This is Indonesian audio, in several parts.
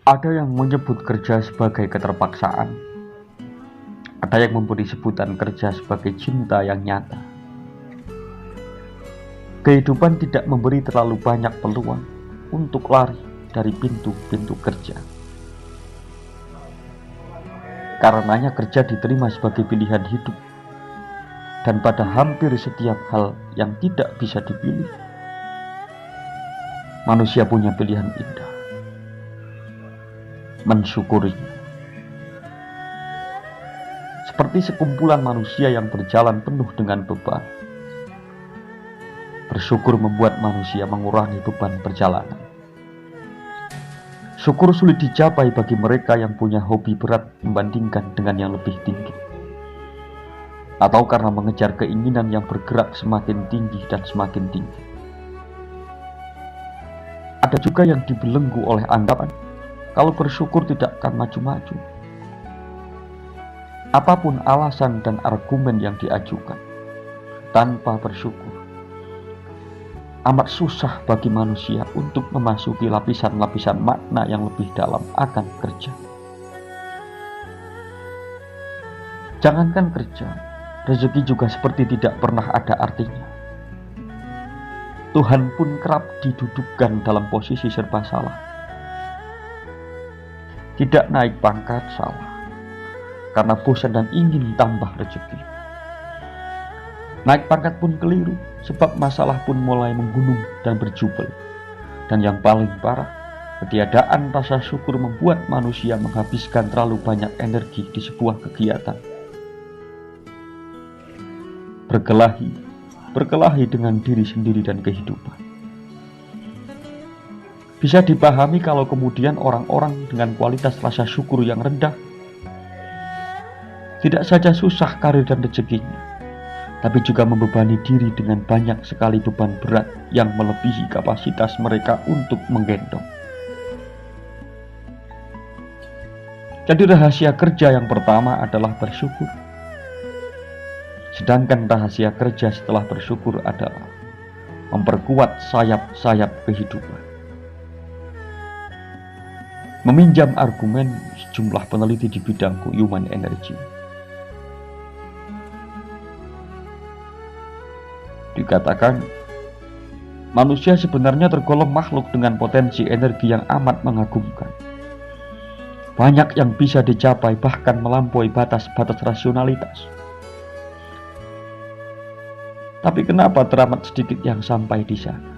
Ada yang menyebut kerja sebagai keterpaksaan, ada yang memberi sebutan kerja sebagai cinta yang nyata. Kehidupan tidak memberi terlalu banyak peluang untuk lari dari pintu-pintu kerja. Karenanya kerja diterima sebagai pilihan hidup, dan pada hampir setiap hal yang tidak bisa dipilih, manusia punya pilihan indah: mensyukurinya. Seperti sekumpulan manusia yang berjalan penuh dengan beban, bersyukur membuat manusia mengurangi beban perjalanan. Syukur sulit dicapai bagi mereka yang punya hobi berat membandingkan dengan yang lebih tinggi, atau karena mengejar keinginan yang bergerak semakin tinggi dan semakin tinggi. Ada juga yang dibelenggu oleh anggapan kalau bersyukur tidak akan maju-maju. Apapun alasan dan argumen yang diajukan, tanpa bersyukur amat susah bagi manusia untuk memasuki lapisan-lapisan makna yang lebih dalam akan kerja. Jangankan kerja, rezeki juga seperti tidak pernah ada artinya. Tuhan pun kerap didudukkan dalam posisi serba salah. Tidak naik pangkat salah, karena bosan dan ingin tambah rezeki. Naik pangkat pun keliru, sebab masalah pun mulai menggunung dan berjubel. Dan yang paling parah, ketiadaan rasa syukur membuat manusia menghabiskan terlalu banyak energi di sebuah kegiatan. Berkelahi dengan diri sendiri dan kehidupan. Bisa dipahami kalau kemudian orang-orang dengan kualitas rasa syukur yang rendah tidak saja susah karir dan rezekinya, tapi juga membebani diri dengan banyak sekali beban berat yang melebihi kapasitas mereka untuk menggendong. Jadi rahasia kerja yang pertama adalah bersyukur. Sedangkan rahasia kerja setelah bersyukur adalah memperkuat sayap-sayap kehidupan. Meminjam argumen sejumlah peneliti di bidang human energy, dikatakan manusia sebenarnya tergolong makhluk dengan potensi energi yang amat mengagumkan. Banyak yang bisa dicapai, bahkan melampaui batas-batas rasionalitas. Tapi kenapa teramat sedikit yang sampai di sana?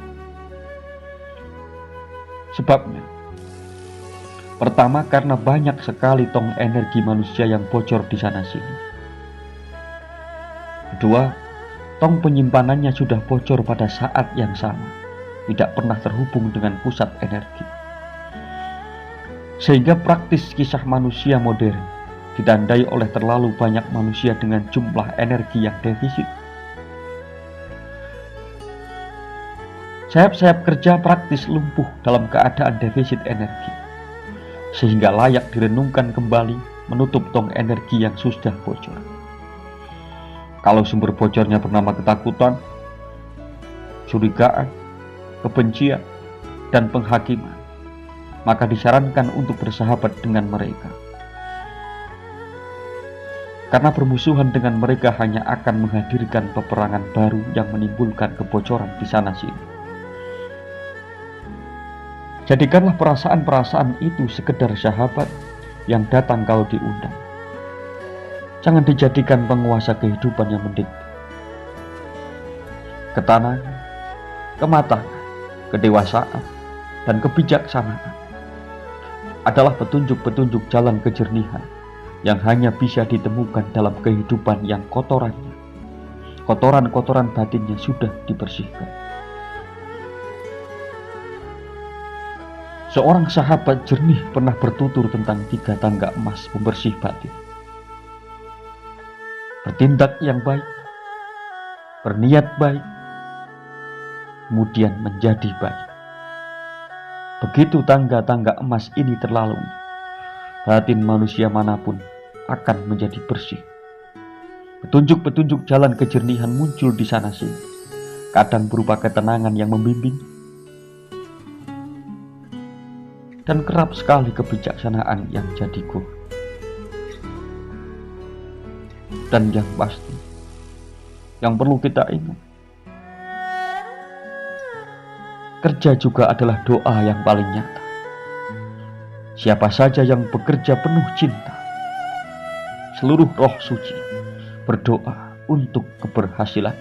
Sebabnya, pertama, karena banyak sekali tong energi manusia yang bocor di sana sini. Kedua, tong penyimpanannya sudah bocor pada saat yang sama, tidak pernah terhubung dengan pusat energi. Sehingga praktis kisah manusia modern ditandai oleh terlalu banyak manusia dengan jumlah energi yang defisit. Sayap-sayap kerja praktis lumpuh dalam keadaan defisit energi, sehingga layak direnungkan kembali menutup tong energi yang sudah bocor. Kalau sumber bocornya bernama ketakutan, curigaan, kebencian, dan penghakiman, maka disarankan untuk bersahabat dengan mereka. Karena bermusuhan dengan mereka hanya akan menghadirkan peperangan baru yang menimbulkan kebocoran di sana-sini. Jadikanlah perasaan-perasaan itu sekedar sahabat yang datang kalau diundang. Jangan dijadikan penguasa kehidupan yang mendikte. Ketenangan, kematangan, kedewasaan, dan kebijaksanaan adalah petunjuk-petunjuk jalan kejernihan yang hanya bisa ditemukan dalam kehidupan yang kotoran-kotoran batinnya sudah dibersihkan. Seorang sahabat jernih pernah bertutur tentang 3 tangga emas pembersih batin: bertindak yang baik, berniat baik, kemudian menjadi baik. Begitu tangga-tangga emas ini terlalui, batin manusia manapun akan menjadi bersih. Petunjuk-petunjuk jalan kejernihan muncul di sana-sini, kadang berupa ketenangan yang membimbing, dan kerap sekali kebijaksanaan yang jadi guru. Dan yang pasti, yang perlu kita ingat, kerja juga adalah doa yang paling nyata. Siapa saja yang bekerja penuh cinta, seluruh roh suci berdoa untuk keberhasilan